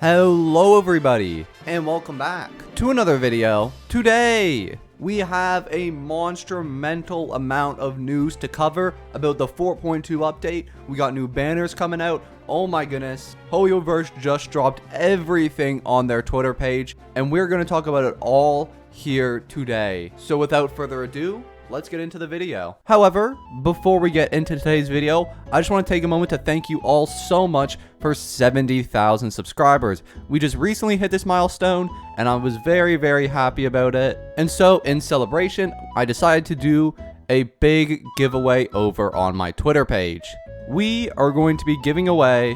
Hello everybody, and welcome back to another video. Today, we have a monster-mental amount of news to cover about the 4.2 update. We got new banners coming out. Oh my goodness. Hoyoverse just dropped everything on their Twitter page, and we're going to talk about it all here today. So without further ado, let's get into the video. However, before we get into today's video, I just want to take a moment to thank you all so much for 70,000 subscribers. We just recently hit this milestone, and I was very happy about it. And so, in celebration, I decided to do a big giveaway over on my Twitter page. We are going to be giving away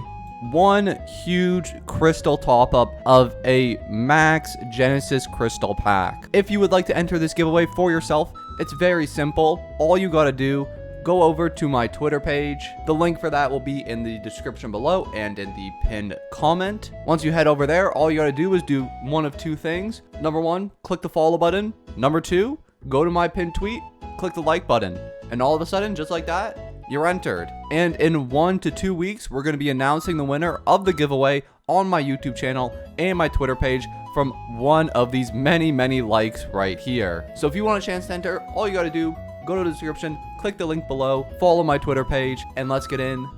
one huge crystal top-up of a max Genesis crystal pack. If you would like to enter this giveaway for yourself, it's very simple. All you gotta do, go over to my Twitter page. The link for that will be in the description below and in the pinned comment. Once you head over there, all you gotta do is do one of two things. Number one, click the follow button. Number two, go to my pinned tweet, click the like button. And all of a sudden, just like that, you're entered. And in 1 to 2 weeks, we're going to be announcing the winner of the giveaway on my YouTube channel and my Twitter page from one of these many likes right here. So if you want a chance to enter, all you got to do, go to the description, click the link below, follow my Twitter page, and let's get in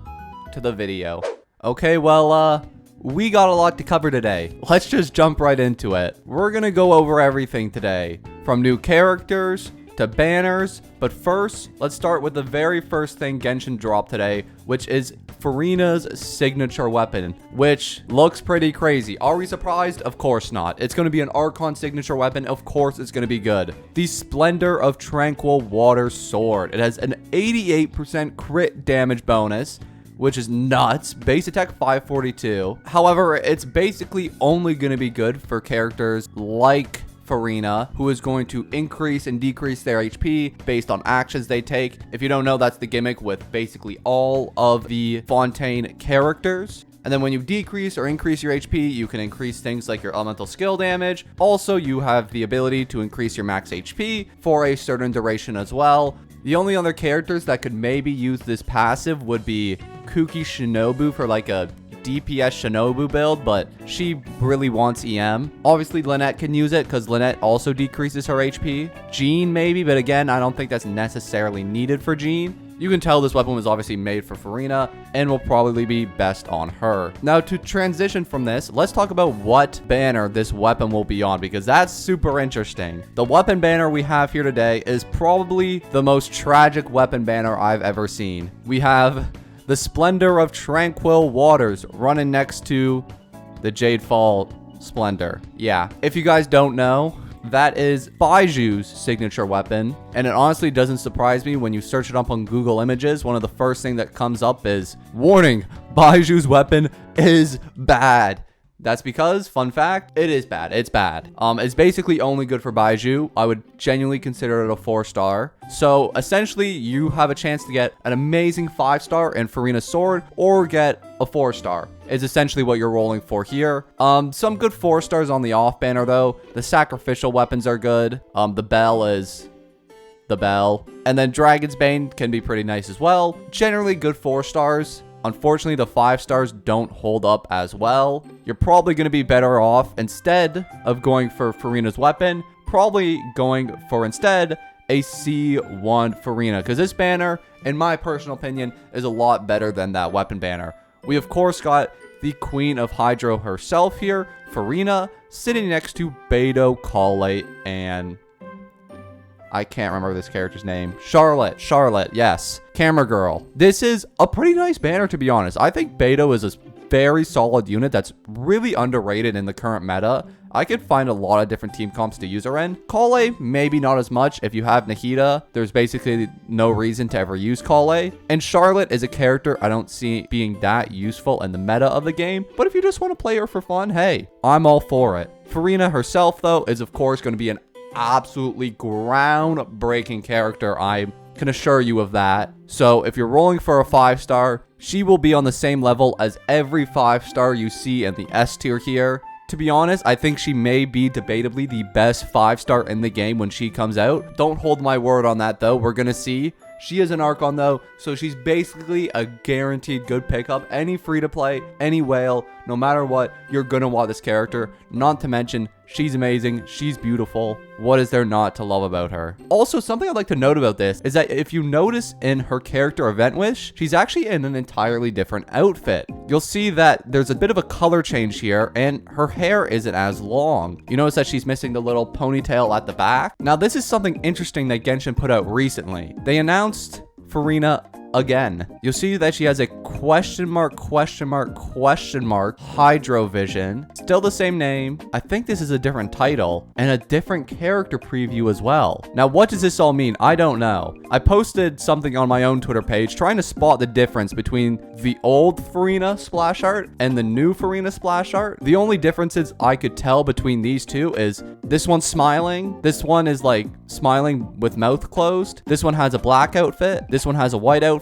to the video. Okay, well, we got a lot to cover today. Let's just jump right into it. We're going to go over everything today, from new characters to banners, but first, let's start with the very first thing Genshin dropped today, which is Furina's signature weapon, which looks pretty crazy. Are we surprised? Of course not. It's going to be an Archon signature weapon. Of course it's going to be good. The Splendor of Tranquil Water Sword. It has an 88% crit damage bonus, which is nuts. Base attack 542. However, it's basically only going to be good for characters like Furina, who is going to increase and decrease their HP based on actions they take. If you don't know, that's the gimmick with basically all of the Fontaine characters. And then when you decrease or increase your HP, you can increase things like your elemental skill damage. Also, you have the ability to increase your max HP for a certain duration as well. The only other characters that could maybe use this passive would be Kuki Shinobu for like a DPS Shinobu build, but she really wants EM. Obviously, Lynette can use it because Lynette also decreases her HP. Jean maybe, but again, I don't think that's necessarily needed for Jean. You can tell this weapon was obviously made for Furina and will probably be best on her. Now, to transition from this, let's talk about what banner this weapon will be on, because that's super interesting. The weapon banner we have here today is probably the most tragic weapon banner I've ever seen. We have the Splendor of Tranquil Waters running next to the Jadefall Splendor. Yeah, if you guys don't know, that is Baiju's signature weapon, and it honestly doesn't surprise me when you search it up on Google Images. One of the first thing that comes up is, warning, Baiju's weapon is bad. That's because, fun fact, it is bad. It's bad. It's basically only good for Baiju. I would genuinely consider it a 4-star. So essentially, you have a chance to get an amazing 5-star in Furina's sword, or get a 4-star. Is essentially what you're rolling for here. Some good 4-stars on the off banner though. The sacrificial weapons are good. The bell is the bell, and then Dragon's Bane can be pretty nice as well. Generally good 4-stars. Unfortunately, the 5-stars don't hold up as well. You're probably going to be better off, instead of going for Furina's weapon, probably going for instead a C1 Furina, because this banner, in my personal opinion, is a lot better than that weapon banner. We of course got the Queen of Hydro herself here, Furina, sitting next to Beidou, Kale, and I can't remember this character's name. Charlotte, yes. Camera Girl. This is a pretty nice banner, to be honest. I think Beidou is a very solid unit that's really underrated in the current meta. I could find a lot of different team comps to use her in. Kale, maybe not as much. If you have Nahida, there's basically no reason to ever use Kale. And Charlotte is a character I don't see being that useful in the meta of the game. But if you just want to play her for fun, hey, I'm all for it. Furina herself, though, is of course going to be an absolutely groundbreaking character. I can assure you of that. So if you're rolling for a 5-star, she will be on the same level as every 5-star you see in the S tier here. To be honest, I think she may be debatably the best 5-star in the game when she comes out. Don't hold my word on that though. We're gonna see. She is an Archon though, so she's basically a guaranteed good pickup. Any free-to-play, any whale, no matter what, you're gonna want this character. Not to mention, she's amazing, she's beautiful. What is there not to love about her? Also, something I'd like to note about this is that if you notice in her character event wish, she's actually in an entirely different outfit. You'll see that there's a bit of a color change here, and her hair isn't as long. You notice that she's missing the little ponytail at the back. Now, this is something interesting that Genshin put out recently. They announced Furina again. You'll see that she has a question mark hydro vision. Still the same name. I think this is a different title and a different character preview as well. Now, what does this all mean? I don't know. I posted something on my own Twitter page trying to spot the difference between the old Furina splash art and the new Furina splash art. The only differences I could tell between these two is this one's smiling. This one is like smiling with mouth closed. This one has a black outfit. This one has a white outfit.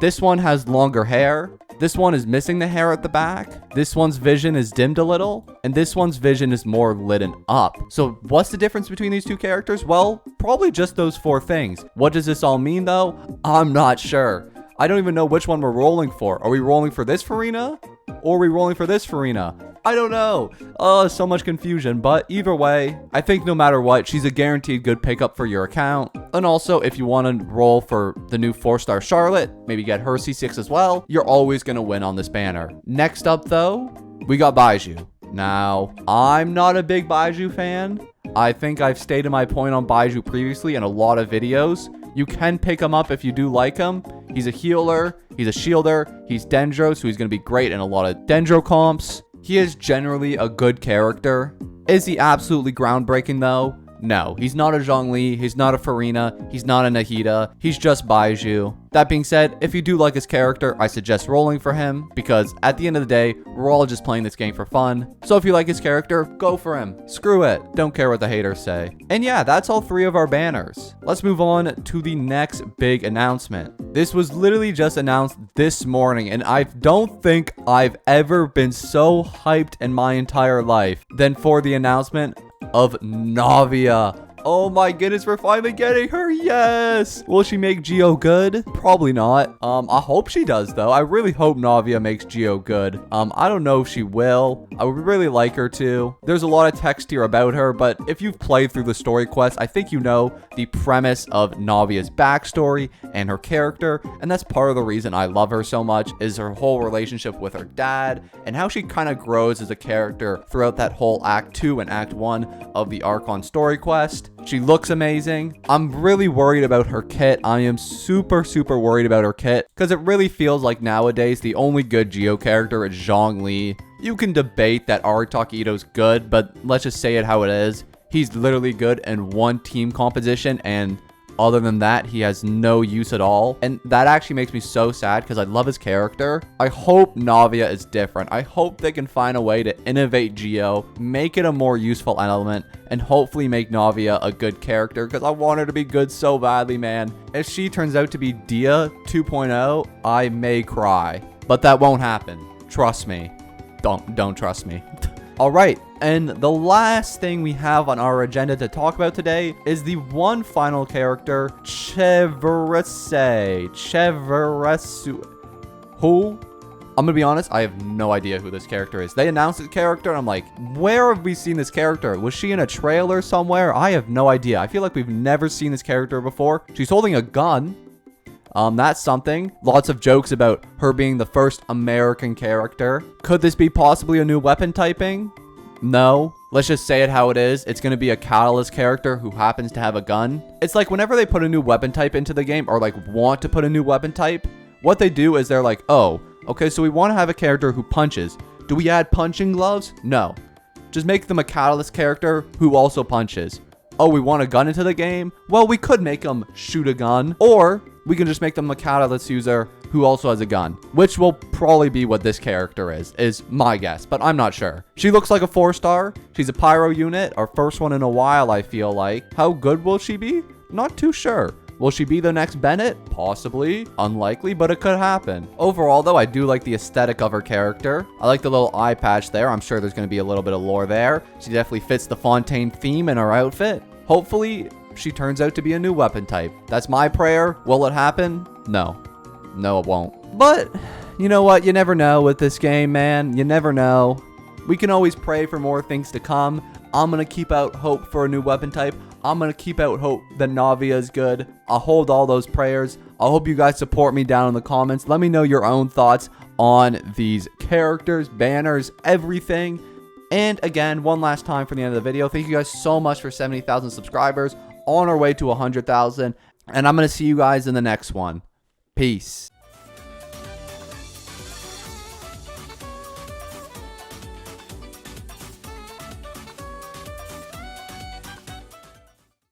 This one has longer hair. This one is missing the hair at the back. This one's vision is dimmed a little. And this one's vision is more lit up. So what's the difference between these two characters? Well, probably just those 4 things. What does this all mean though? I'm not sure. I don't even know which one we're rolling for. Are we rolling for this Furina? Or are we rolling for this Furina? I don't know. Oh, so much confusion. But either way, I think no matter what, she's a guaranteed good pickup for your account. And also, if you want to roll for the new 4-star Charlotte, maybe get her C6 as well, you're always going to win on this banner. Next up, though, we got Baiju. Now, I'm not a big Baiju fan. I think I've stated my point on Baiju previously in a lot of videos. You can pick him up if you do like him. He's a healer, he's a shielder, he's Dendro, so he's going to be great in a lot of Dendro comps. He is generally a good character. Is he absolutely groundbreaking though? No, he's not a Zhongli, he's not a Furina, he's not a Nahida, he's just Baiju. That being said, if you do like his character, I suggest rolling for him, because at the end of the day, we're all just playing this game for fun. So if you like his character, go for him. Screw it, don't care what the haters say. And yeah, that's all 3 of our banners. Let's move on to the next big announcement. This was literally just announced this morning, and I don't think I've ever been so hyped in my entire life than for the announcement of Navia. Oh my goodness, we're finally getting her. Yes. Will she make Geo good? Probably not. I hope she does though. I really hope Navia makes Geo good. I don't know if she will. I would really like her to. There's a lot of text here about her, but if you've played through the story quest, I think you know the premise of Navia's backstory and her character, and that's part of the reason I love her so much is her whole relationship with her dad and how she kind of grows as a character throughout that whole Act 2 and Act 1 of the Archon story quest. She looks amazing. I'm really worried about her kit. I am super worried about her kit because it really feels like nowadays the only good Geo character is Zhongli. You can debate that Artok Ito's good, but let's just say it how it is. He's literally good in one team composition, and other than that, he has no use at all. And that actually makes me so sad because I love his character. I hope Navia is different. I hope they can find a way to innovate Geo, make it a more useful element, and hopefully make Navia a good character because I want her to be good so badly, man. If she turns out to be Dia 2.0, I may cry. But that won't happen. Trust me. Don't trust me. All right, and the last thing we have on our agenda to talk about today is the one final character, Chevreuse. Who? I'm gonna be honest, I have no idea who this character is. They announced this character, and I'm like, where have we seen this character? Was she in a trailer somewhere? I have no idea. I feel like we've never seen this character before. She's holding a gun. That's something. Lots of jokes about her being the first American character. Could this be possibly a new weapon typing? No. Let's just say it how it is. It's going to be a Catalyst character who happens to have a gun. It's like whenever they put a new weapon type into the game, or like want to put a new weapon type, what they do is they're like, oh, okay, so we want to have a character who punches. Do we add punching gloves? No. Just make them a Catalyst character who also punches. Oh, we want a gun into the game? Well, we could make them shoot a gun, or we can just make them a Catalyst user who also has a gun, which will probably be what this character is my guess, but I'm not sure. She looks like a 4-star. She's a pyro unit, our first one in a while, I feel like. How good will she be? Not too sure. Will she be the next Bennett? Possibly. Unlikely, but it could happen. Overall, though, I do like the aesthetic of her character. I like the little eye patch there. I'm sure there's going to be a little bit of lore there. She definitely fits the Fontaine theme in her outfit. Hopefully, she turns out to be a new weapon type. That's my prayer. Will it happen? No. No, it won't. But, you know what? You never know with this game, man. You never know. We can always pray for more things to come. I'm going to keep out hope for a new weapon type. I'm going to keep out hope that Navia is good. I'll hold all those prayers. I hope you guys support me down in the comments. Let me know your own thoughts on these characters, banners, everything. And again, one last time for the end of the video, thank you guys so much for 70,000 subscribers. On our way to 100,000. And I'm going to see you guys in the next one. Peace.